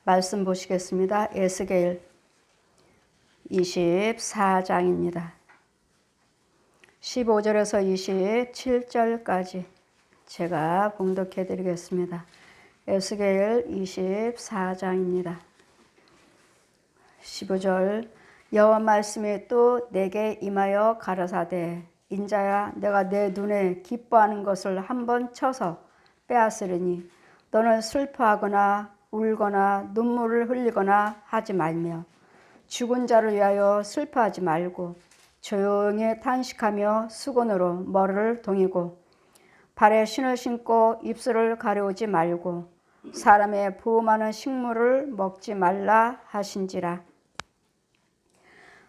말씀 보시겠습니다. 에스겔 24장입니다. 15절에서 27절까지 제가 봉독해 드리겠습니다. 에스겔 24장입니다. 15절 여호와 말씀이 또 내게 임하여 가라사대 인자야 내가 내 눈에 기뻐하는 것을 한번 쳐서 빼앗으리니 너는 슬퍼하거나 울거나 눈물을 흘리거나 하지 말며 죽은 자를 위하여 슬퍼하지 말고 조용히 탄식하며 수건으로 머리를 동이고 발에 신을 신고 입술을 가려우지 말고 사람의 부음하는 식물을 먹지 말라 하신지라.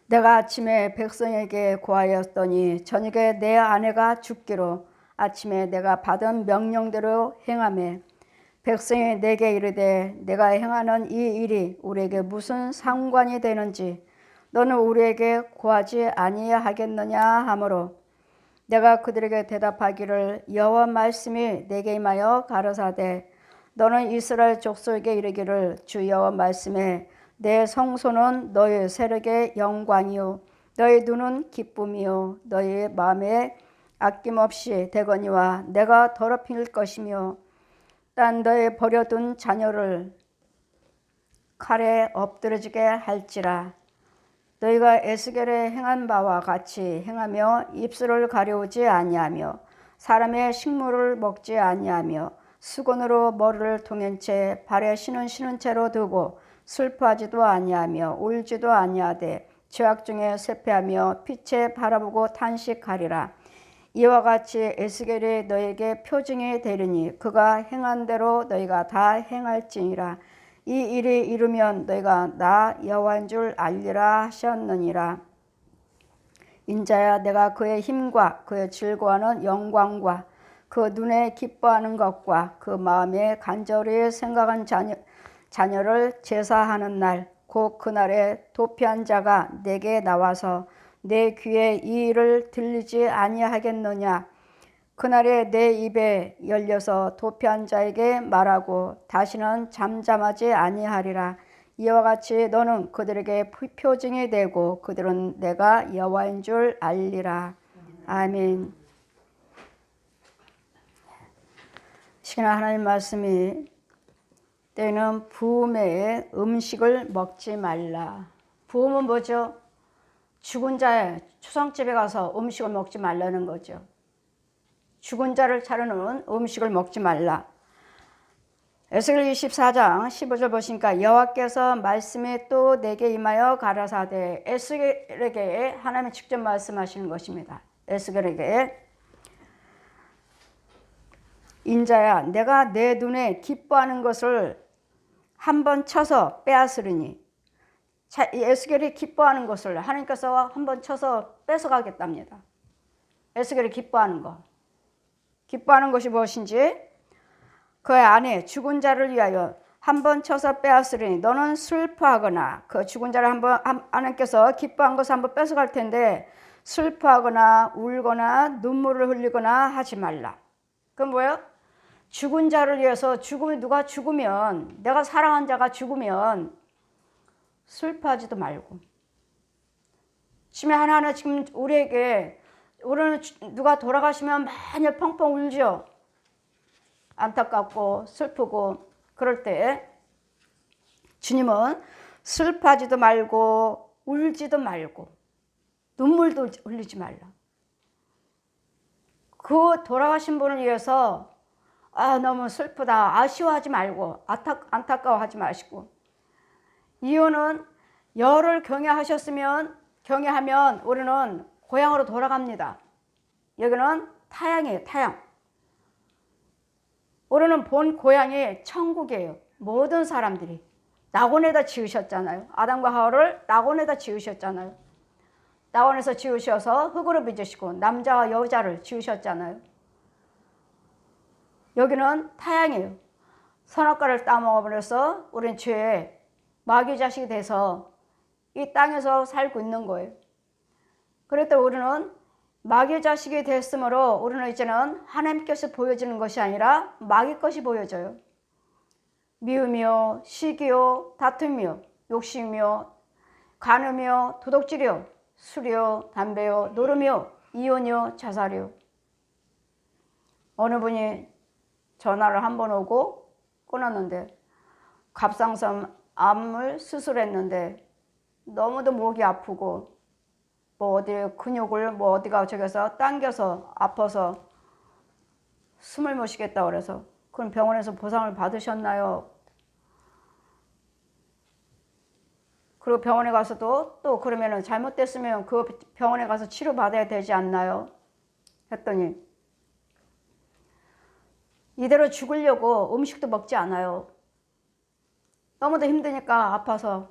내가 아침에 백성에게 고하였더니 저녁에 내 아내가 죽기로 아침에 내가 받은 명령대로 행하매 백성이 내게 이르되 내가 행하는 이 일이 우리에게 무슨 상관이 되는지 너는 우리에게 고하지 아니하겠느냐 하므로 내가 그들에게 대답하기를 여호와 말씀이 내게 임하여 가라사대 너는 이스라엘 족속에게 이르기를 주 여호와 말씀에 내 성소는 너희 세력의 영광이요 너희 눈은 기쁨이요 너희 마음에 아낌없이 되거니와 내가 더럽힐 것이며 딴 너희 버려둔 자녀를 칼에 엎드러지게 할지라. 너희가 에스겔에 행한 바와 같이 행하며 입술을 가려우지 아니하며 사람의 식물을 먹지 아니하며 수건으로 머리를 동인 채 발에 신은 채로 두고 슬퍼하지도 아니하며 울지도 아니하되 죄악 중에 쇠폐하며 빛에 바라보고 탄식하리라. 이와 같이 에스겔이 너에게 표징이 되리니 그가 행한 대로 너희가 다 행할지니라. 이 일이 이루면 너희가 나 여호와인 줄 알리라 하셨느니라. 인자야 내가 그의 힘과 그의 즐거워하는 영광과 그 눈에 기뻐하는 것과 그 마음에 간절히 생각한 자녀를 제사하는 날 곧 그날에 도피한 자가 내게 나와서 내 귀에 이 일을 들리지 아니하겠느냐. 그날에 내 입에 열려서 도피한 자에게 말하고 다시는 잠잠하지 아니하리라. 이와 같이 너는 그들에게 표징이 되고 그들은 내가 여호와인 줄 알리라. 아멘. 시기나 하나님 말씀이 때는 부음에 음식을 먹지 말라. 부음은 뭐죠? 죽은 자의 추상집에 가서 음식을 먹지 말라는 거죠. 죽은 자를 차려놓은 음식을 먹지 말라. 에스겔 24장 15절 보시니까 여호와께서 말씀이 또 내게 임하여 가라사대 에스겔에게 하나님이 직접 말씀하시는 것입니다. 에스겔에게 인자야 내가 내 눈에 기뻐하는 것을 한번 쳐서 빼앗으리니 에스겔이 기뻐하는 것을 하나님께서 한번 쳐서 뺏어가겠답니다. 에스겔이 기뻐하는 것. 기뻐하는 것이 무엇인지 그의 아내 죽은 자를 위하여 한번 쳐서 빼앗으리니 너는 슬퍼하거나 그 죽은 자를 한번 하나님께서 기뻐한 것을 한번 뺏어갈 텐데 슬퍼하거나 울거나 눈물을 흘리거나 하지 말라. 그건 뭐예요? 죽은 자를 위해서 누가 죽으면 내가 사랑한 자가 죽으면 슬퍼하지도 말고 지금 하나하나 지금 우리는 누가 돌아가시면 많이 펑펑 울죠. 안타깝고 슬프고 그럴 때 주님은 슬퍼하지도 말고 울지도 말고 눈물도 흘리지 말라. 그 돌아가신 분을 위해서 너무 슬프다 아쉬워하지 말고 안타까워하지 마시고 이유는 열을 경외하면 우리는 고향으로 돌아갑니다. 여기는 타향이에요. 타향. 우리는 본 고향이 천국이에요. 모든 사람들이 낙원에다 지으셨잖아요. 아담과 하와를 낙원에다 지으셨잖아요. 낙원에서 지으셔서 흙으로 빚으시고 남자와 여자를 지으셨잖아요. 여기는 타향이에요. 선악과를 따먹어버려서 우리는 죄의 마귀 자식이 돼서 이 땅에서 살고 있는 거예요. 그랬더니 우리는 마귀 자식이 됐으므로 우리는 이제는 하나님께서 보여지는 것이 아니라 마귀 것이 보여져요. 미움이요, 시기요, 다툼이요, 욕심이요, 간음이요, 도둑질이요, 술이요, 담배요, 노름이요, 이혼이요, 자살이요. 어느 분이 전화를 한 번 오고 끊었는데 갑상선 암을 수술했는데 너무도 목이 아프고 뭐 어디 근육을 뭐 어디가 저기서 당겨서 아파서 숨을 못 쉬겠다 그래서 그럼 병원에서 보상을 받으셨나요? 그리고 병원에 가서도 또 그러면은 잘못됐으면 그 병원에 가서 치료받아야 되지 않나요? 했더니 이대로 죽으려고 음식도 먹지 않아요. 너무도 힘드니까 아파서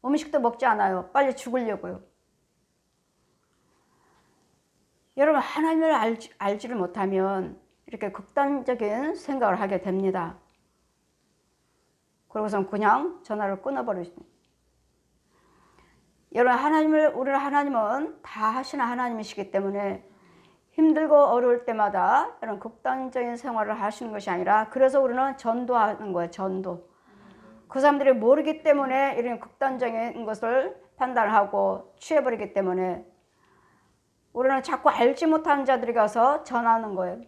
음식도 먹지 않아요. 빨리 죽으려고요. 여러분 하나님을 알지를 못하면 이렇게 극단적인 생각을 하게 됩니다. 그러고선 그냥 전화를 끊어버리십니다. 여러분 우리 하나님은 다 하시는 하나님이시기 때문에 힘들고 어려울 때마다 이런 극단적인 생활을 하시는 것이 아니라 그래서 우리는 전도하는 거예요. 전도. 그 사람들이 모르기 때문에 이런 극단적인 것을 판단하고 취해버리기 때문에 우리는 자꾸 알지 못하는 자들이 가서 전하는 거예요.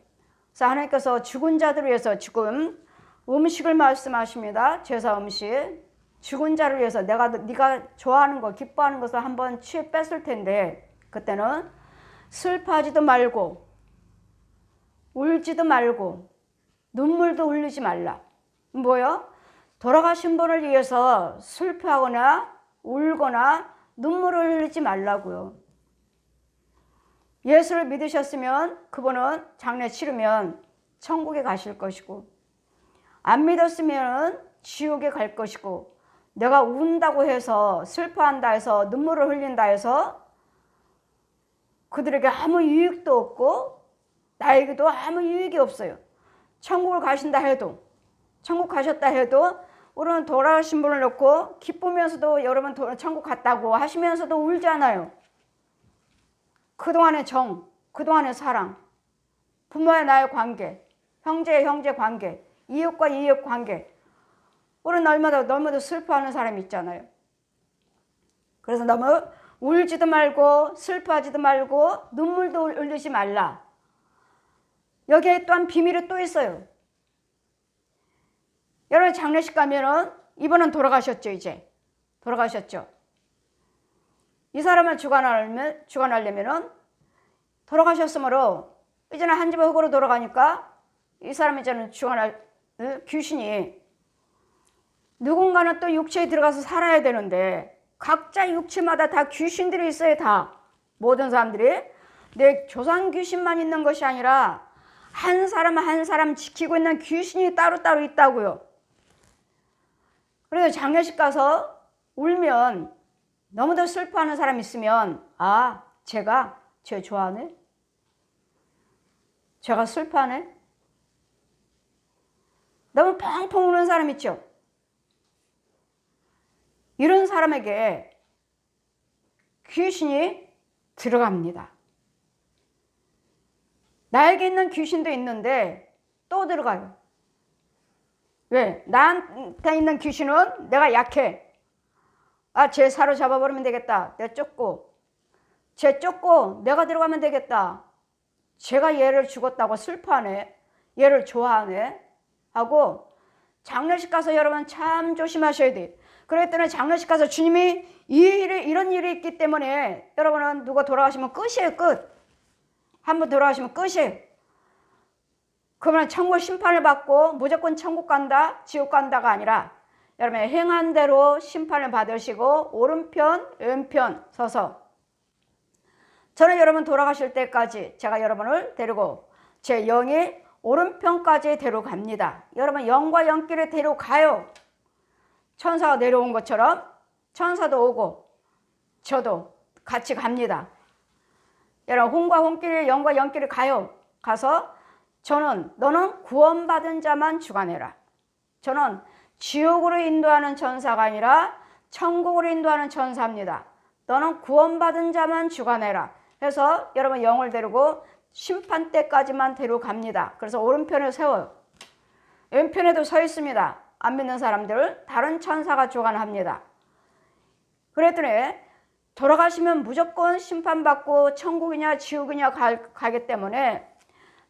그래서 하나님께서 죽은 자들을 위해서 지금 음식을 말씀하십니다. 제사 음식. 죽은 자를 위해서 네가 좋아하는 거, 기뻐하는 것을 한번 취해 뺐을 텐데 그때는 슬퍼하지도 말고 울지도 말고 눈물도 흘리지 말라. 뭐요? 돌아가신 분을 위해서 슬퍼하거나 울거나 눈물을 흘리지 말라고요. 예수를 믿으셨으면 그분은 장례 치르면 천국에 가실 것이고 안 믿었으면 지옥에 갈 것이고 내가 운다고 해서 슬퍼한다 해서 눈물을 흘린다 해서 그들에게 아무 유익도 없고 나에게도 아무 유익이 없어요. 천국을 가신다 해도 천국 가셨다 해도 우리는 돌아가신 분을 놓고 기쁘면서도 여러분 천국 갔다고 하시면서도 울잖아요. 그동안의 정, 그동안의 사랑, 부모와 나의 관계, 형제의 형제 관계, 이웃과 이웃 관계 우리는 너무도 슬퍼하는 사람이 있잖아요. 그래서 너무 울지도 말고 슬퍼하지도 말고 눈물도 흘리지 말라. 여기에 또한 비밀이 또 있어요. 여러분 장례식 가면은 이분은 돌아가셨죠. 이제 돌아가셨죠. 이 사람을 주관하려면은 돌아가셨으므로 이제는 한 집의 흙으로 돌아가니까 이 사람이 이제는 주관할 귀신이 누군가는 또 육체에 들어가서 살아야 되는데 각자 육체마다 다 귀신들이 있어요. 다 모든 사람들이 내 조상 귀신만 있는 것이 아니라 한 사람 한 사람 지키고 있는 귀신이 따로따로 있다고요. 그래서 장례식 가서 울면 너무도 슬퍼하는 사람 있으면 제가 쟤 좋아하네? 제가 슬퍼하네? 너무 펑펑 우는 사람 있죠? 이런 사람에게 귀신이 들어갑니다. 나에게 있는 귀신도 있는데 또 들어가요. 왜? 나한테 있는 귀신은 내가 약해. 쟤 사로잡아버리면 되겠다. 내가 쟤 쫓고 내가 들어가면 되겠다. 쟤가 얘를 죽었다고 슬퍼하네. 얘를 좋아하네. 하고 장례식 가서 여러분 참 조심하셔야 돼. 그랬더니 장례식 가서 주님이 이런 일이 있기 때문에 여러분은 누가 돌아가시면 끝이에요. 끝. 한번 돌아가시면 끝이에요. 그러면 천국 심판을 받고 무조건 천국 간다, 지옥 간다가 아니라 여러분의 행한 대로 심판을 받으시고 오른편, 왼편 서서 저는 여러분 돌아가실 때까지 제가 여러분을 데리고 제 영이 오른편까지 데려갑니다. 여러분 영과 영길을 데려가요. 천사가 내려온 것처럼 천사도 오고 저도 같이 갑니다. 여러분 혼과 혼길, 영과 영길을 가요. 가서 너는 구원받은 자만 주관해라. 저는 지옥으로 인도하는 천사가 아니라 천국으로 인도하는 천사입니다. 너는 구원받은 자만 주관해라. 해서 여러분 영을 데리고 심판 때까지만 데려갑니다. 그래서 오른편에 세워요. 왼편에도 서 있습니다. 안 믿는 사람들을 다른 천사가 주관합니다. 그랬더니 돌아가시면 무조건 심판받고 천국이냐 지옥이냐 가기 때문에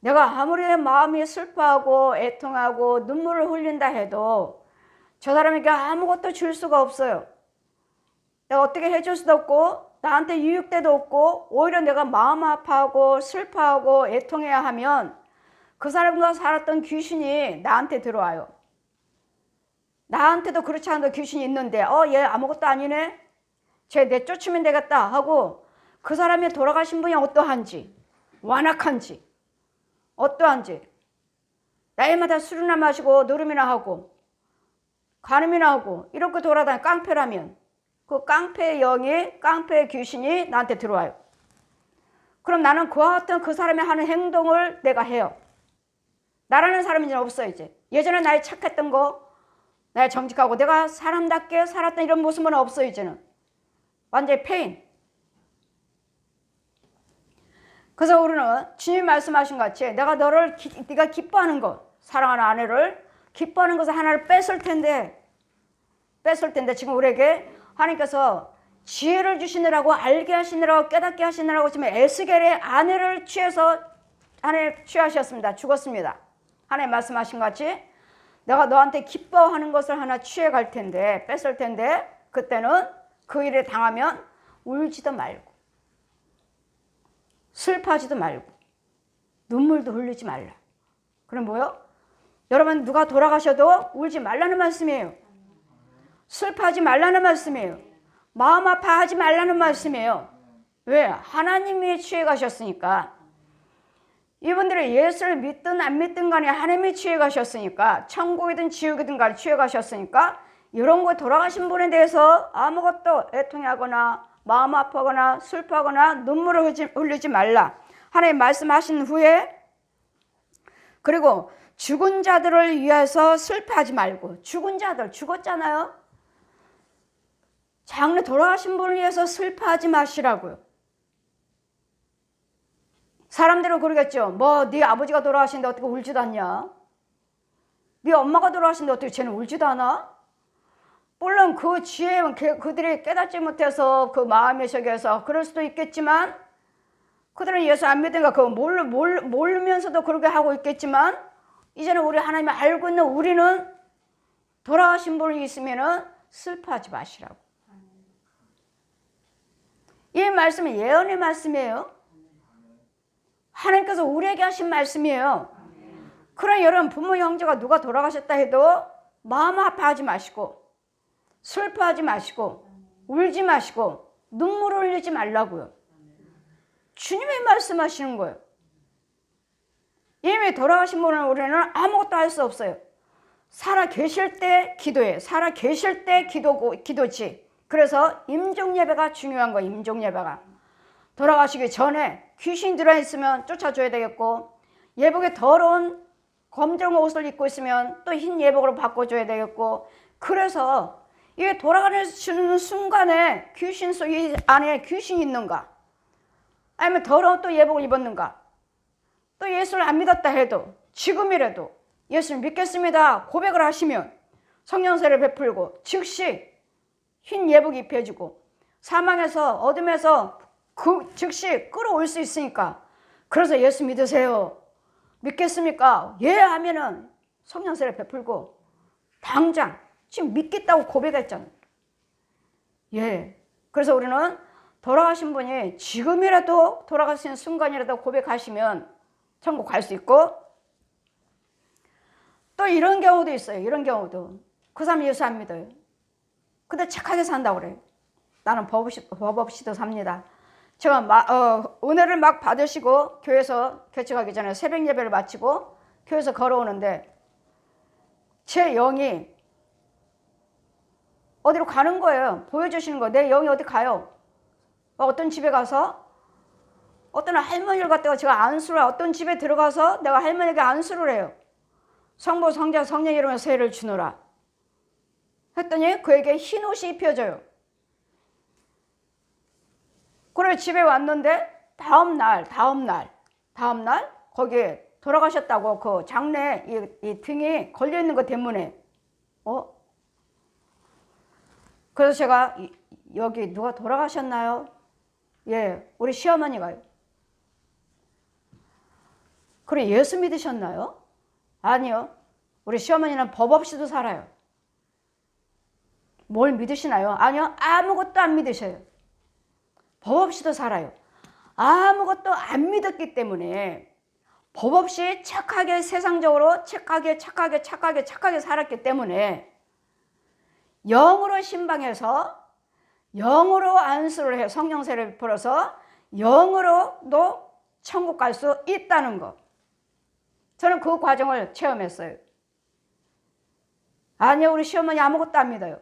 내가 아무리 마음이 슬퍼하고 애통하고 눈물을 흘린다 해도 저 사람에게 아무것도 줄 수가 없어요. 내가 어떻게 해줄 수도 없고 나한테 유익대도 없고 오히려 내가 마음 아파하고 슬퍼하고 애통해야 하면 그 사람과 살았던 귀신이 나한테 들어와요. 나한테도 그렇지 않아도 귀신이 있는데 얘 아무것도 아니네? 쟤 내쫓으면 되겠다 하고 그 사람이 돌아가신 분이 어떠한지 완악한지 어떠한지 날마다 술이나 마시고 노름이나 하고 간음이나 하고 이렇게 돌아다니 깡패라면 그 깡패의 영이 깡패의 귀신이 나한테 들어와요. 그럼 나는 그와 같은 그 사람이 하는 행동을 내가 해요. 나라는 사람이 이제 없어. 이제 예전에 나의 착했던 거 나의 정직하고 내가 사람답게 살았던 이런 모습은 없어. 이제는 완전히 폐인. 그래서 우리는 주님 말씀하신 것 같이 내가 네가 기뻐하는 것 사랑하는 아내를 기뻐하는 것을 하나를 뺐을 텐데 지금 우리에게 하나님께서 지혜를 주시느라고 알게 하시느라고 깨닫게 하시느라고 지금 에스겔의 아내를 취하셨습니다. 죽었습니다. 하나님 말씀하신 것 같이 내가 너한테 기뻐하는 것을 하나 취해갈 텐데 뺐을 텐데 그때는 그 일에 당하면 울지도 말고 슬퍼하지도 말고 눈물도 흘리지 말라. 그럼 뭐요? 여러분 누가 돌아가셔도 울지 말라는 말씀이에요. 슬퍼하지 말라는 말씀이에요. 마음 아파하지 말라는 말씀이에요. 왜? 하나님이 취해 가셨으니까. 이분들이 예수를 믿든 안 믿든 간에 하나님이 취해 가셨으니까 천국이든 지옥이든 간에 취해 가셨으니까 이런 거 돌아가신 분에 대해서 아무것도 애통하거나 마음 아파하거나 슬퍼하거나 눈물을 흘리지 말라. 하나님 말씀하신 후에 그리고 죽은 자들을 위해서 슬퍼하지 말고 죽은 자들 죽었잖아요. 장래 돌아가신 분을 위해서 슬퍼하지 마시라고요. 사람들은 그러겠죠. 뭐 네 아버지가 돌아가신데 어떻게 울지도 않냐? 네 엄마가 돌아가신데 어떻게 쟤는 울지도 않아? 물론 그 지혜 그들이 깨닫지 못해서 그 마음의 세계에서 그럴 수도 있겠지만 그들은 예수 안 믿으니까 그거 모르면서도 그렇게 하고 있겠지만 이제는 우리 하나님이 알고 있는 우리는 돌아가신 분이 있으면 슬퍼하지 마시라고. 이 말씀은 예언의 말씀이에요. 하나님께서 우리에게 하신 말씀이에요. 그러나 여러분 부모 형제가 누가 돌아가셨다 해도 마음 아파하지 마시고 슬퍼하지 마시고 울지 마시고 눈물을 흘리지 말라고요. 주님이 말씀하시는 거예요. 이미 돌아가신 분은 우리는 아무것도 할 수 없어요. 살아 계실 때 기도해. 살아 계실 때 기도지. 그래서 임종 예배가 중요한 거예요. 임종 예배가. 돌아가시기 전에 귀신 들어있으면 쫓아줘야 되겠고 예복에 더러운 검정 옷을 입고 있으면 또 흰 예복으로 바꿔줘야 되겠고 그래서 이게 돌아가는 순간에 귀신 속에 안에 귀신이 있는가 아니면 더러운 또 예복을 입었는가 또 예수를 안 믿었다 해도 지금이라도 예수를 믿겠습니다 고백을 하시면 성령세를 베풀고 즉시 흰 예복 입혀주고 사망에서 어둠에서 즉시 끌어올 수 있으니까 그래서 예수 믿으세요. 믿겠습니까? 예 하면은 성령세를 베풀고 당장 지금 믿겠다고 고백했잖아요. 예. 그래서 우리는 돌아가신 분이 지금이라도 돌아가시는 순간이라도 고백하시면 천국 갈 수 있고 또 이런 경우도 있어요. 이런 경우도 그 사람 예수 안 믿어요. 근데 착하게 산다고 그래요. 나는 법 없이도 삽니다. 제가 은혜를 막 받으시고 교회에서 개척하기 전에 새벽 예배를 마치고 교회에서 걸어오는데 제 영이 어디로 가는 거예요. 보여주시는 거예요. 내 영이 어디 가요. 어떤 집에 가서 어떤 할머니를 갖다가 제가 안수를 어떤 집에 들어가서 내가 할머니에게 안수를 해요. 성부 성자 성령 이름으로 세례를 주노라 했더니 그에게 흰 옷이 입혀져요. 그래 집에 왔는데 다음날 거기에 돌아가셨다고 그 장례 이 등이 걸려있는 것 때문에 그래서 제가 여기 누가 돌아가셨나요? 예, 우리 시어머니가요. 그래, 예수 믿으셨나요? 아니요. 우리 시어머니는 법 없이도 살아요. 뭘 믿으시나요? 아니요. 아무것도 안 믿으셔요. 법 없이도 살아요. 아무것도 안 믿었기 때문에 법 없이 착하게 세상적으로 착하게 살았기 때문에 영으로 신방해서 영으로 안수를 해 성령세를 베풀어서 영으로도 천국 갈 수 있다는 거. 저는 그 과정을 체험했어요. 아니요, 우리 시어머니 아무것도 안 믿어요.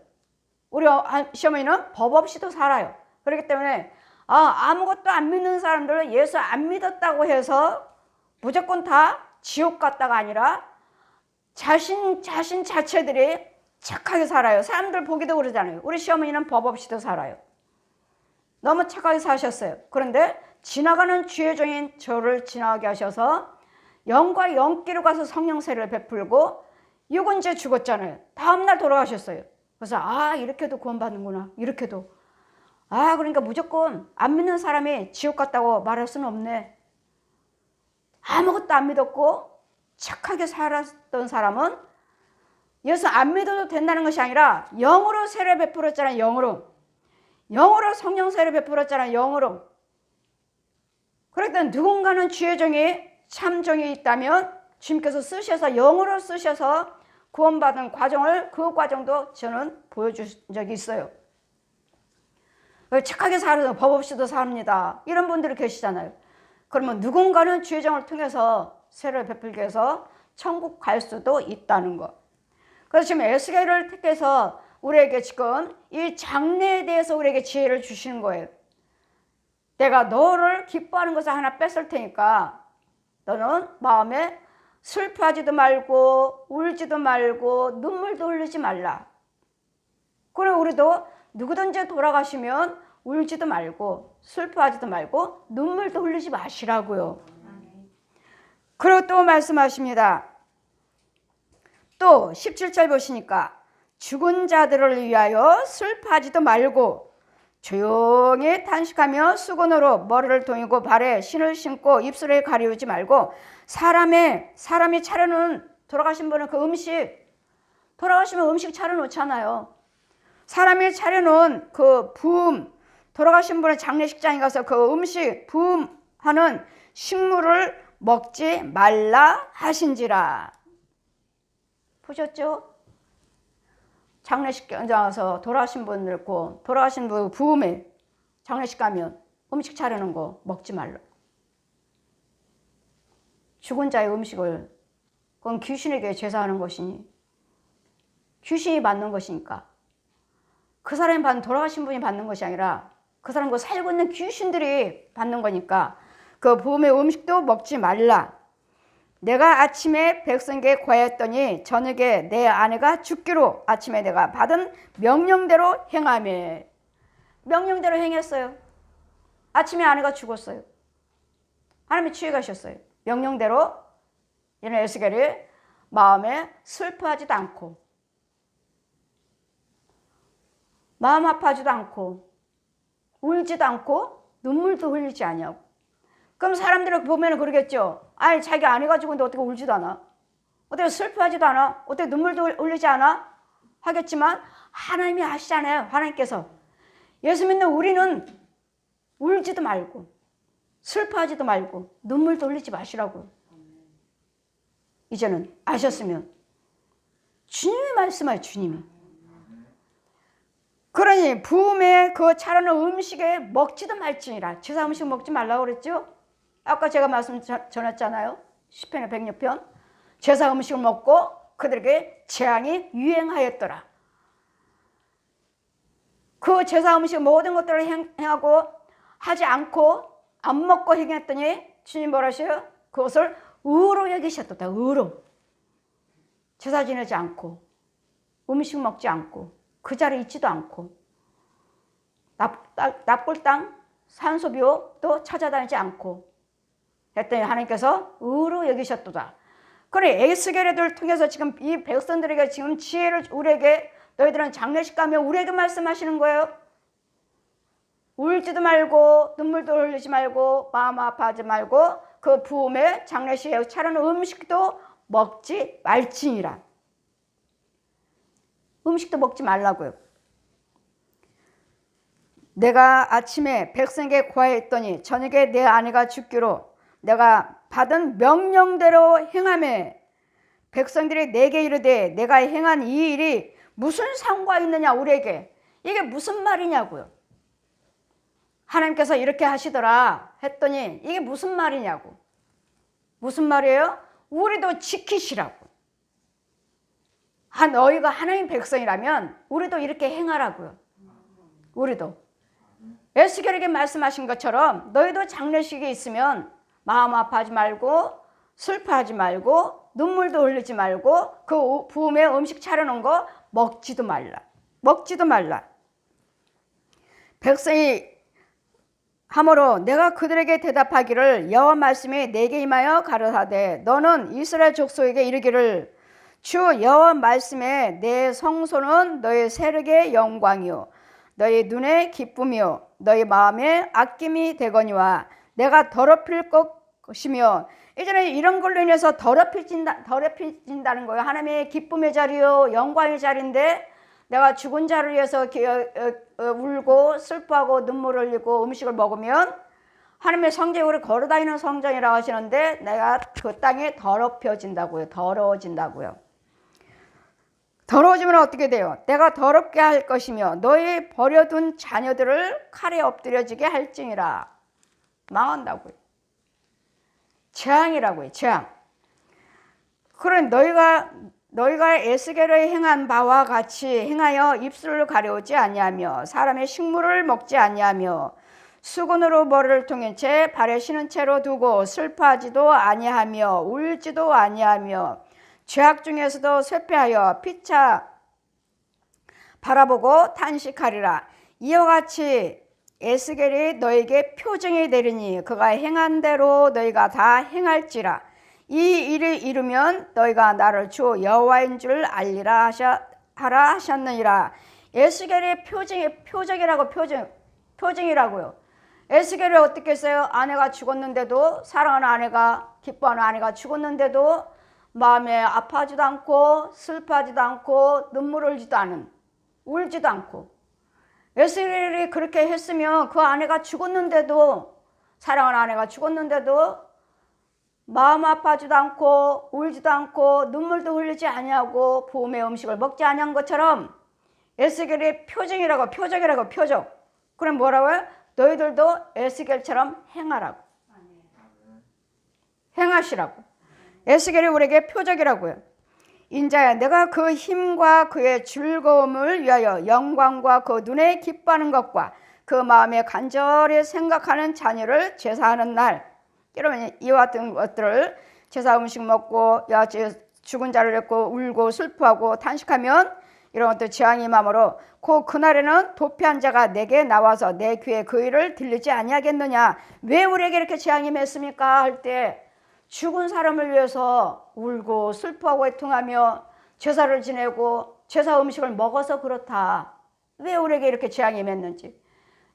우리 시어머니는 법 없이도 살아요. 그렇기 때문에 아무것도 안 믿는 사람들은 예수 안 믿었다고 해서 무조건 다 지옥 갔다가 아니라 자신 자체들이 착하게 살아요. 사람들 보기도 그러잖아요. 우리 시어머니는 법 없이도 살아요. 너무 착하게 사셨어요. 그런데 지나가는 주의 종인 저를 지나가게 하셔서 영과 영기로 가서 성령세를 베풀고 육은제 죽었잖아요. 다음날 돌아가셨어요. 그래서 이렇게도 구원받는구나. 이렇게도. 그러니까 무조건 안 믿는 사람이 지옥 갔다고 말할 수는 없네. 아무것도 안 믿었고 착하게 살았던 사람은 예수 안 믿어도 된다는 것이 아니라 영으로 세례 베풀었잖아요. 영으로 성령세를 베풀었잖아요. 영으로. 그러니까 누군가는 주의 종이 참 종이 있다면 주님께서 쓰셔서 영으로 쓰셔서 구원받은 과정을 그 과정도 저는 보여준 적이 있어요. 착하게 살아서 법 없이도 삽니다. 이런 분들이 계시잖아요. 그러면 누군가는 주의 종을 통해서 세례를 베풀게 해서 천국 갈 수도 있다는 것. 그래서 지금 에스겔을 택해서 우리에게 지금 이 장래에 대해서 우리에게 지혜를 주시는 거예요. 내가 너를 기뻐하는 것을 하나 뺐을 테니까 너는 마음에 슬퍼하지도 말고 울지도 말고 눈물도 흘리지 말라. 그리고 우리도 누구든지 돌아가시면 울지도 말고 슬퍼하지도 말고 눈물도 흘리지 마시라고요. 그리고 또 말씀하십니다. 또 17절 보시니까 죽은 자들을 위하여 슬퍼하지도 말고 조용히 탄식하며 수건으로 머리를 동이고 발에 신을 신고 입술에 가리우지 말고 사람이 차려놓은 돌아가신 분은 그 돌아가시면 음식 차려놓잖아요. 사람이 차려놓은 그 부음, 돌아가신 분의 장례식장에 가서 그 음식 부음하는 식물을 먹지 말라 하신지라. 보셨죠? 장례식장 가서 돌아가신 분들 있고 돌아가신 분 부음에 장례식 가면 음식 차려놓은 거 먹지 말라. 죽은 자의 음식을 그건 귀신에게 제사하는 것이니 귀신이 받는 것이니까 그 사람이 받는 돌아가신 분이 받는 것이 아니라 그 사람과 살고 있는 귀신들이 받는 거니까 그 부음의 음식도 먹지 말라. 내가 아침에 백성에게 고하였더니 저녁에 내 아내가 죽기로 아침에 내가 받은 명령대로 행하며. 명령대로 행했어요. 아침에 아내가 죽었어요. 하나님이 취해가셨어요. 명령대로 이런 에스겔이 마음에 슬퍼하지도 않고 마음 아파하지도 않고 울지도 않고 눈물도 흘리지 아니하고. 그럼 사람들을 보면 그러겠죠. 자기 아내가 죽었는데 어떻게 울지도 않아? 어떻게 슬퍼하지도 않아? 어떻게 눈물도 흘리지 않아? 하겠지만 하나님이 아시잖아요. 하나님께서. 예수 믿는 우리는 울지도 말고 슬퍼하지도 말고 눈물도 흘리지 마시라고요. 이제는 아셨으면 주님이 말씀하세요. 주님이. 그러니 부음에 그 차려놓은 음식에 먹지도 말지니라. 제사 음식 먹지 말라고 그랬죠? 아까 제가 말씀 전했잖아요. 시편의 106편. 제사 음식을 먹고 그들에게 재앙이 유행하였더라. 그 제사 음식 모든 것들을 행하고 하지 않고 안 먹고 행했더니 주님 뭐라 하셔요? 그것을 의로 여기셨다. 의로. 제사 지내지 않고 음식 먹지 않고 그 자리에 있지도 않고 납골 땅 산소비도 찾아다니지 않고 했더니 하나님께서 의로 여기셨도다. 그래, 에스겔을 통해서 지금 이 백성들에게 지금 지혜를 우리에게 너희들은 장례식 가면 우리에게 말씀하시는 거예요. 울지도 말고 눈물도 흘리지 말고 마음 아파하지 말고 그 부음에 장례식에 차려놓은 음식도 먹지 말지니라. 음식도 먹지 말라고요. 내가 아침에 백성에게 고하였더니 저녁에 내 아내가 죽기로 내가 받은 명령대로 행하매 백성들이 내게 이르되 내가 행한 이 일이 무슨 상관 있느냐 우리에게. 이게 무슨 말이냐고요. 하나님께서 이렇게 하시더라 했더니 이게 무슨 말이냐고. 무슨 말이에요? 우리도 지키시라고. 너희가 하나님 백성이라면 우리도 이렇게 행하라고요. 우리도. 에스겔에게 말씀하신 것처럼 너희도 장례식이 있으면 마음 아파하지 말고 슬퍼하지 말고 눈물도 흘리지 말고 그 부음에 음식 차려놓은 거 먹지도 말라. 먹지도 말라. 백성이 하므로 내가 그들에게 대답하기를 여호와 말씀이 내게 임하여 가라사대 너는 이스라엘 족속에게 이르기를 주 여호와 말씀에 내 성소는 너희 세력의 영광이요 너희 눈의 기쁨이요 너희 마음의 아낌이 되거니와 내가 더럽힐 것이며 예전에 이런 걸로 인해서 더럽혀진다는 거예요. 하나님의 기쁨의 자리요 영광의 자리인데 내가 죽은 자를 위해서 울고 슬퍼하고 눈물을 흘리고 음식을 먹으면 하나님의 성전이 우리 걸어다니는 성전이라고 하시는데 내가 그 땅에 더럽혀진다고요. 더러워진다고요. 더러워지면 어떻게 돼요? 내가 더럽게 할 것이며 너희 버려둔 자녀들을 칼에 엎드려지게 할지니라. 망한다고요. 재앙이라고요. 재앙. 그래 너희가 에스겔에 행한 바와 같이 행하여 입술을 가려우지 아니하며 사람의 식물을 먹지 아니하며 수건으로 머리를 통인 채 발에 신은 채로 두고 슬퍼하지도 아니하며 울지도 아니하며 죄악 중에서도 쇠폐하여 피차 바라보고 탄식하리라. 이와 같이 에스겔이 너에게 표징이 되리니 그가 행한 대로 너희가 다 행할지라. 이 일을 이루면 너희가 나를 주 여호와인 줄 알리라 하라 하셨느니라. 에스겔의 표징이라고요. 에스겔이 어떻게 했어요? 아내가 죽었는데도 사랑하는 아내가 기뻐하는 아내가 죽었는데도 마음에 아파하지도 않고 슬퍼하지도 않고 눈물 흘리지도 않은 울지도 않고 에스겔이 그렇게 했으면 그 아내가 죽었는데도 사랑하는 아내가 죽었는데도 마음 아파하지도 않고 울지도 않고 눈물도 흘리지 아니하고 부음의 음식을 먹지 아니한 것처럼 에스겔의 표징이라고 표적. 그럼 뭐라고요? 너희들도 에스겔처럼 행하라고. 행하시라고. 에스겔이 우리에게 표적이라고요. 인자야 내가 그 힘과 그의 즐거움을 위하여 영광과 그 눈에 기뻐하는 것과 그 마음에 간절히 생각하는 자녀를 제사하는 날 여러분 이와 같은 것들을 제사 음식 먹고 죽은 자를 잊고 울고 슬퍼하고 탄식하면 이런 것들 재앙이 임함으로 그날에는 도피한 자가 내게 나와서 내 귀에 그 일을 들리지 아니하겠느냐. 왜 우리에게 이렇게 재앙이 맺습니까? 할 때 죽은 사람을 위해서 울고 슬퍼하고 애통하며 제사를 지내고 제사 음식을 먹어서 그렇다. 왜 우리에게 이렇게 재앙이 맺는지,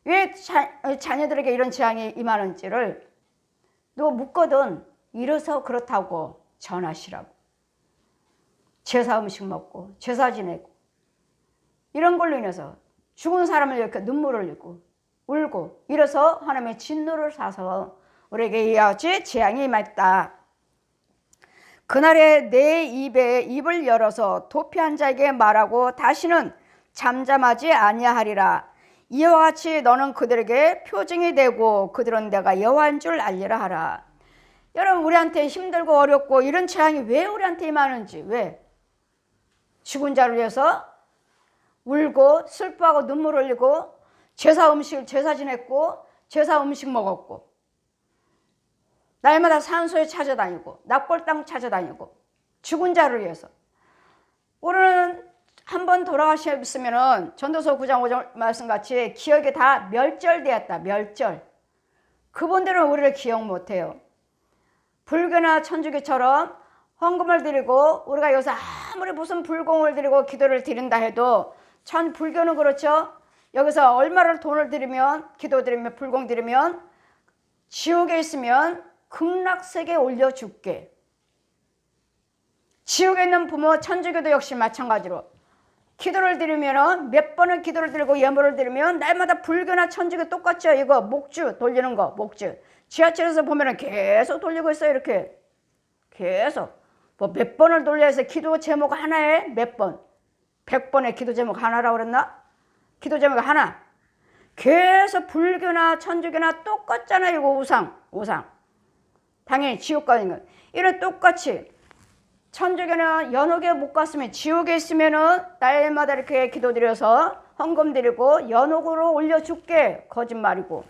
왜 자녀들에게 이런 재앙이 임하는지를 누가 묻거든 이래서 그렇다고 전하시라고. 제사 음식 먹고 제사 지내고 이런 걸로 인해서 죽은 사람을 이렇게 눈물을 흘리고 울고 이래서 하나님의 진노를 사서 우리에게 이와 같이 재앙이 임했다. 그날에 내 입을 열어서 도피한 자에게 말하고 다시는 잠잠하지 아니하리라. 이와 같이 너는 그들에게 표징이 되고 그들은 내가 여호와인 줄 알리라 하라. 여러분 우리한테 힘들고 어렵고 이런 재앙이 왜 우리한테 임하는지, 왜? 죽은 자를 위해서 울고 슬퍼하고 눈물 흘리고 제사 지냈고 제사 음식 먹었고 날마다 산소에 찾아다니고 납골당 찾아다니고 죽은 자를 위해서. 우리는 한번 돌아가셨으면 전도서 9장 5절 말씀같이 기억이 다 멸절되었다. 멸절. 그분들은 우리를 기억 못해요. 불교나 천주교처럼 헌금을 드리고 우리가 여기서 아무리 무슨 불공을 드리고 기도를 드린다 해도 전 불교는 그렇죠. 여기서 얼마를 돈을 드리면 기도 드리면 불공 드리면 지옥에 있으면 극락세계에 올려줄게. 지옥에 있는 부모 천주교도 역시 마찬가지로 기도를 드리면 몇 번을 기도를 드리고 예물을 드리면 날마다 불교나 천주교 똑같죠. 이거 목주 돌리는 거 목주. 지하철에서 보면 계속 돌리고 있어요. 이렇게 계속 뭐 몇 번을 돌려서 기도 제목 하나에 몇 번 100번의 기도 제목 하나라고 그랬나? 기도 제목 하나. 계속 불교나 천주교나 똑같잖아요. 이거 우상 당연히 지옥 가는 거. 이런 똑같이 천주교는 연옥에 못 갔으면 지옥에 있으면은 날마다 이렇게 기도드려서 헌금 드리고 연옥으로 올려줄게. 거짓말이고.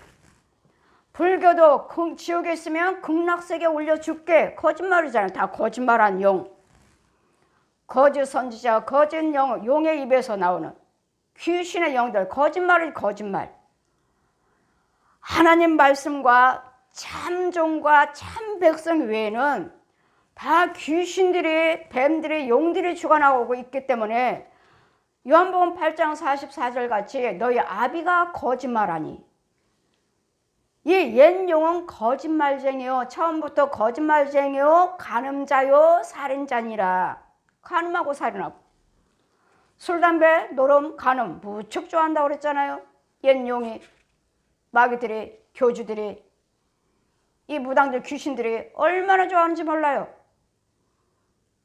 불교도 지옥에 있으면 극락세계에 올려줄게. 거짓말이잖아요. 다 거짓말한 용. 거짓 선지자, 거짓 영, 용의 입에서 나오는 귀신의 영들. 거짓말은 거짓말. 하나님 말씀과 참종과 참 백성 외에는 다 귀신들이, 뱀들이, 용들이 주관하고 있기 때문에 요한복음 8장 44절 같이 너희 아비가 거짓말하니. 이 옛 용은 거짓말쟁이요. 처음부터 거짓말쟁이요. 간음자요. 살인자니라. 간음하고 살인하고. 술, 담배, 노름, 간음 무척 좋아한다고 그랬잖아요. 옛 용이. 마귀들이, 교주들이, 이 무당들, 귀신들이 얼마나 좋아하는지 몰라요.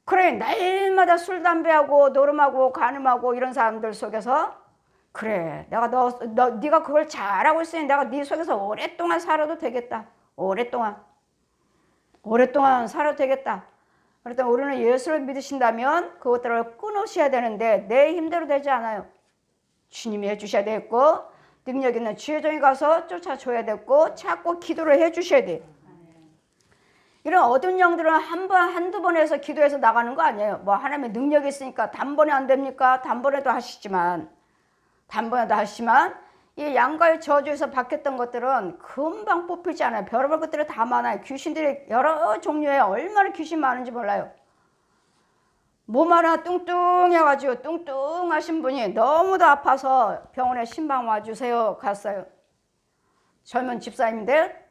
그래, 날마다 술, 담배하고 노름하고 간음하고 이런 사람들 속에서 그래, 내가 네가 그걸 잘하고 있으니 내가 네 속에서 오랫동안 살아도 되겠다. 오랫동안 살아도 되겠다. 그랬더니 우리는 예수를 믿으신다면 그것들을 끊으셔야 되는데 내 힘대로 되지 않아요. 주님이 해주셔야 되겠고 능력 있는 지혜종이 가서 쫓아줘야 되고 자꾸 기도를 해주셔야 돼요. 이런 어두운 영들은 한두 번 해서 기도해서 나가는 거 아니에요. 뭐 하나님의 능력이 있으니까 단번에 안 됩니까? 단번에도 하시지만 이 양가의 저주에서 박혔던 것들은 금방 뽑히지 않아요. 별의별 것들이 다 많아요. 귀신들이 여러 종류의 얼마나 귀신 많은지 몰라요. 몸 하나 뚱뚱해가지고 뚱뚱하신 분이 너무도 아파서 병원에 신방 와주세요 갔어요. 젊은 집사님인데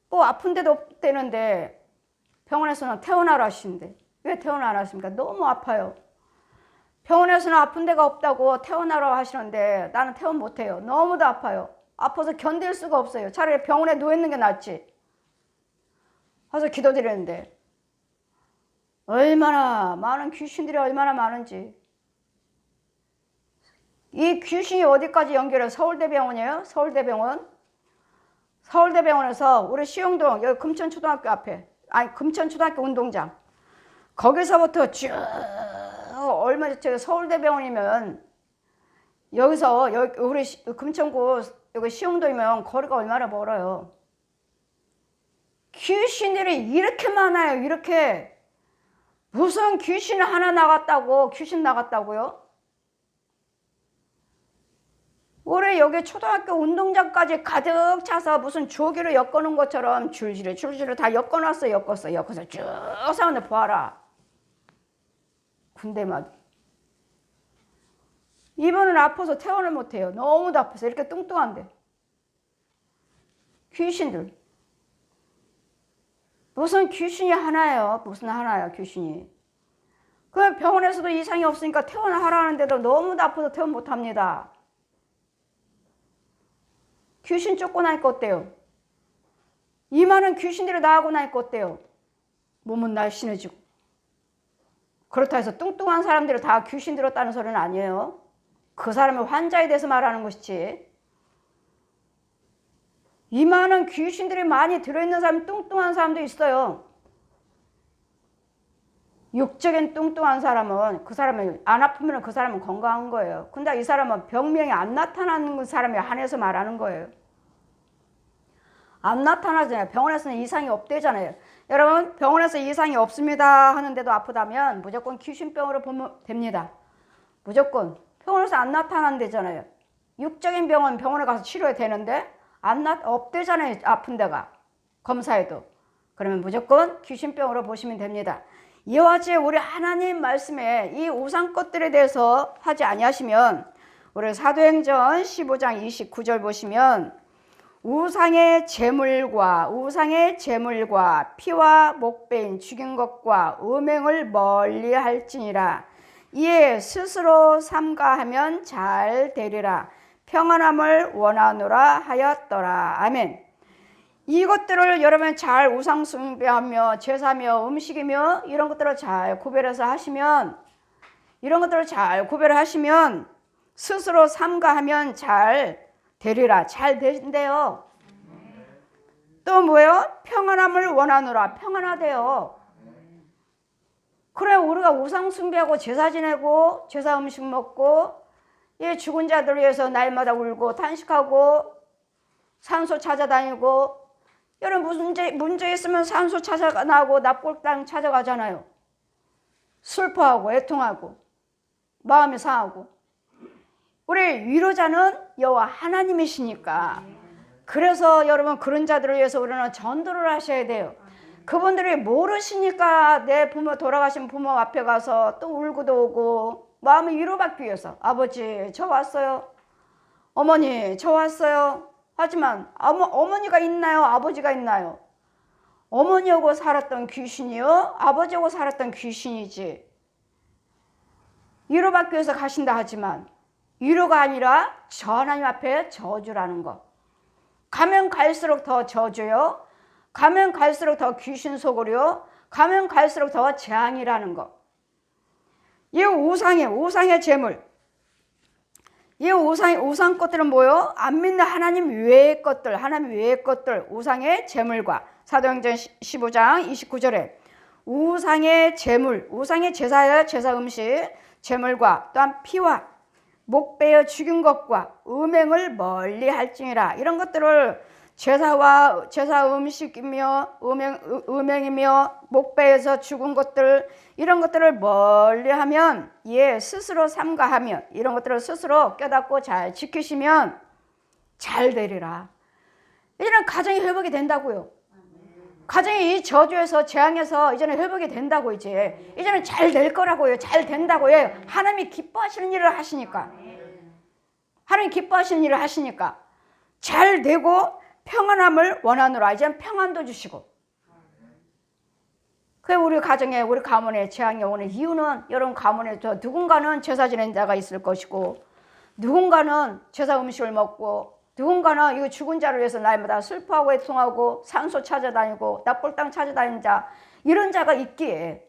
뭐 아픈 데도 없대는데 병원에서는 퇴원하라 하시는데 왜 퇴원 안 하십니까? 너무 아파요. 병원에서는 아픈 데가 없다고 퇴원하라고 하시는데 나는 퇴원 못해요. 너무도 아파요. 아파서 견딜 수가 없어요. 차라리 병원에 누워있는 게 낫지. 가서 기도드리는데 얼마나 많은 귀신들이 얼마나 많은지. 이 귀신이 어디까지 연결해요? 서울대병원이에요. 서울대병원에서 우리 시흥동 여기 금천초등학교 앞에 금천초등학교 운동장 거기서부터 쭉 얼마 전에 서울대병원이면 여기서 우리 금천구 여기 시흥동이면 거리가 얼마나 멀어요. 귀신들이 이렇게 많아요. 이렇게. 무슨 귀신 하나 나갔다고 귀신 나갔다고요? 올해 여기 초등학교 운동장까지 가득 차서 무슨 조기로 엮어놓은 것처럼 줄줄이 다 엮어놨어. 엮어서 쭉 사는데 보아라. 군대마귀. 이분은 아파서 퇴원을 못해요. 너무도 아파서 이렇게 뚱뚱한데. 귀신들. 무슨 귀신이 하나예요. 귀신이. 그 병원에서도 이상이 없으니까 퇴원을 하라는데도 너무도 아파서 퇴원 못합니다. 귀신 쫓고 나니까 어때요? 이 많은 귀신들이 나하고 나니까 어때요? 몸은 날씬해지고. 그렇다 해서 뚱뚱한 사람들이 다 귀신 들었다는 소리는 아니에요. 그 사람의 환자에 대해서 말하는 것이지. 이 많은 귀신들이 많이 들어있는 사람, 뚱뚱한 사람도 있어요. 육적인 뚱뚱한 사람은 그 사람이 안 아프면 그 사람은 건강한 거예요. 근데 이 사람은 병명이 안 나타나는 사람에 한해서 말하는 거예요. 안 나타나잖아요. 병원에서는 이상이 없대잖아요. 여러분 병원에서 이상이 없습니다 하는데도 아프다면 무조건 귀신병으로 보면 됩니다. 무조건. 병원에서 안 나타난대잖아요. 육적인 병은 병원에 가서 치료해야 되는데 없대잖아요. 아픈 데가. 검사해도. 그러면 무조건 귀신병으로 보시면 됩니다. 이와 같이 우리 하나님 말씀에 이 우상 것들에 대해서 하지 아니하시면, 우리 사도행전 15장 29절 보시면 우상의 제물과 피와 목배인 죽인 것과 음행을 멀리 할지니라. 이에 스스로 삼가하면 잘 되리라. 평안함을 원하노라 하였더라. 아멘. 이것들을 여러분 잘 우상 숭배하며 제사며 음식이며 이런 것들을 잘 구별해서 하시면, 이런 것들을 잘 구별하시면 스스로 삼가하면 잘 되리라. 잘 된대요. 또 뭐예요? 평안함을 원하노라. 평안하대요. 그래, 우리가 우상 숭배하고 제사 지내고 제사 음식 먹고 이 죽은 자들 위해서 날마다 울고 탄식하고 산소 찾아다니고, 여러분 문제 있으면 산소 찾아나고 납골당 찾아가잖아요. 슬퍼하고 애통하고 마음이 상하고. 우리 위로자는 여호와 하나님이시니까, 그래서 여러분 그런 자들을 위해서 우리는 전도를 하셔야 돼요. 그분들이 모르시니까 내 부모, 돌아가신 부모 앞에 가서 또 울고도 오고 마음을 위로받기 위해서, 아버지 저 왔어요, 어머니 저 왔어요. 하지만 어머니가 있나요? 아버지가 있나요? 어머니하고 살았던 귀신이요? 아버지하고 살았던 귀신이지. 위로받기 위해서 가신다 하지만 위로가 아니라 저 하나님 앞에 저주라는 거. 가면 갈수록 더 저주요. 가면 갈수록 더 귀신 속으로요. 가면 갈수록 더 재앙이라는 거. 이 우상의 재물. 이 우상 것들은 뭐요? 안 믿는 하나님 외의 것들, 하나님 외의 것들, 우상의 재물과, 사도행전 15장 29절에 우상의 재물, 우상의 제사여 제사 음식, 재물과 또한 피와 목베어 죽인 것과 음행을 멀리 할지니라. 이런 것들을 제사 음식이며 음행이며 목베에서 죽은 것들, 이런 것들을 멀리 하면, 스스로 삼가하면, 이런 것들을 스스로 깨닫고 잘 지키시면 잘 되리라. 이제는 가정이 회복이 된다고요. 가정이 이 저주에서 재앙에서 이제는 회복이 된다고. 이제는 잘 될 거라고요. 잘 된다고요. 하나님이 기뻐하시는 일을 하시니까. 하나님 기뻐하시는 일을 하시니까 잘 되고 평안함을 원하노라. 이제는 평안도 주시고. 그 우리 가정에, 우리 가문에 재앙이 오는 이유는, 여러분 가문에 누군가는 제사 지낸 자가 있을 것이고, 누군가는 제사 음식을 먹고, 누군가는 이 죽은 자를 위해서 날마다 슬퍼하고 애통하고 산소 찾아다니고 납골당 찾아다니는 자, 이런 자가 있기에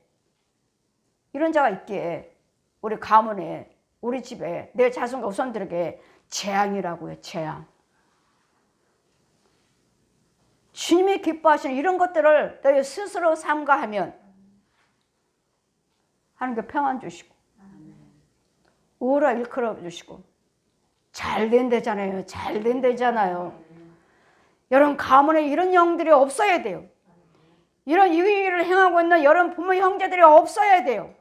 우리 가문에, 우리 집에, 내 자손과 후손들에게 재앙이라고요. 재앙. 주님이 기뻐하시는 이런 것들을 너희 스스로 삼가하면 하나님께 평안 주시고 우울을 일컬어 주시고 잘 된대잖아요. 잘 된대잖아요. 여러분 가문에 이런 영들이 없어야 돼요. 이런 일을 행하고 있는 여러분 부모 형제들이 없어야 돼요.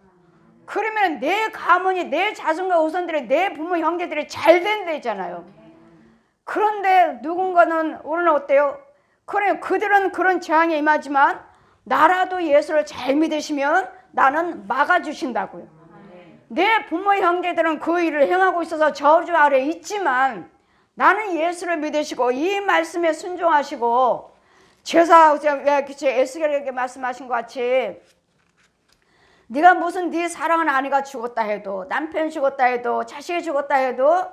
그러면 내 가문이, 내 자손과 후손들이, 내 부모 형제들이 잘 된대잖아요. 그런데 누군가는, 우리는 어때요? 그래, 그들은 그런 재앙에 임하지만 나라도 예수를 잘 믿으시면 나는 막아주신다고요. 내 부모 형제들은 그 일을 행하고 있어서 저주 아래 있지만 나는 예수를 믿으시고 이 말씀에 순종하시고, 에스겔에게 말씀하신 것 같이, 네가 무슨 네 사랑하는 아내가 죽었다 해도, 남편이 죽었다 해도, 자식이 죽었다 해도,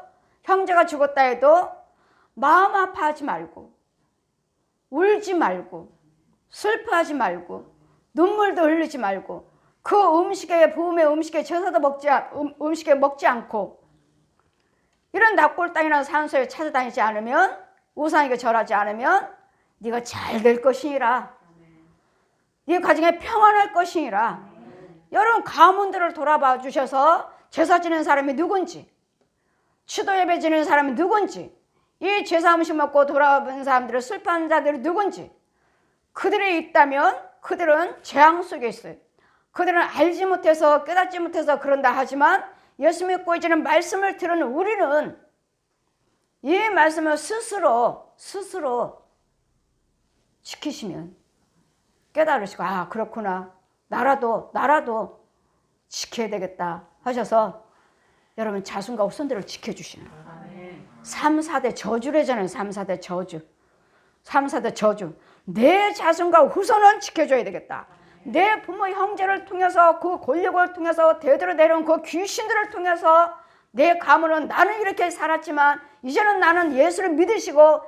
형제가 죽었다 해도 마음 아파하지 말고, 울지 말고, 슬퍼하지 말고, 눈물도 흘리지 말고, 그 음식에, 부음의 음식에 제사도 음식에 먹지 않고, 이런 납골당이라는 산소에 찾아다니지 않으면, 우상에게 절하지 않으면 네가 잘 될 것이니라. 네 가정에 평안할 것이니라. 여러분 가문들을 돌아봐 주셔서 제사 지내는 사람이 누군지, 추도 예배 지내는 사람이 누군지, 이 제사 음식 먹고 돌아온 사람들을 슬퍼하는 자들이 누군지, 그들이 있다면 그들은 재앙 속에 있어요. 그들은 알지 못해서 깨닫지 못해서 그런다 하지만 예수 믿고 이제는 말씀을 들은 우리는 이 말씀을 스스로 지키시면 깨달으시고 아 그렇구나 나라도 지켜야 되겠다 하셔서 여러분 자손과 후손들을 지켜주시는 거예요. 3, 4대 저주래잖아요. 3, 4대 저주. 3, 4대 저주. 내 자손과 후손은 지켜줘야 되겠다. 내 부모 형제를 통해서 그 권력을 통해서 대대로 내려온 그 귀신들을 통해서 내 가문은 나는 이렇게 살았지만 이제는 나는 예수를 믿으시고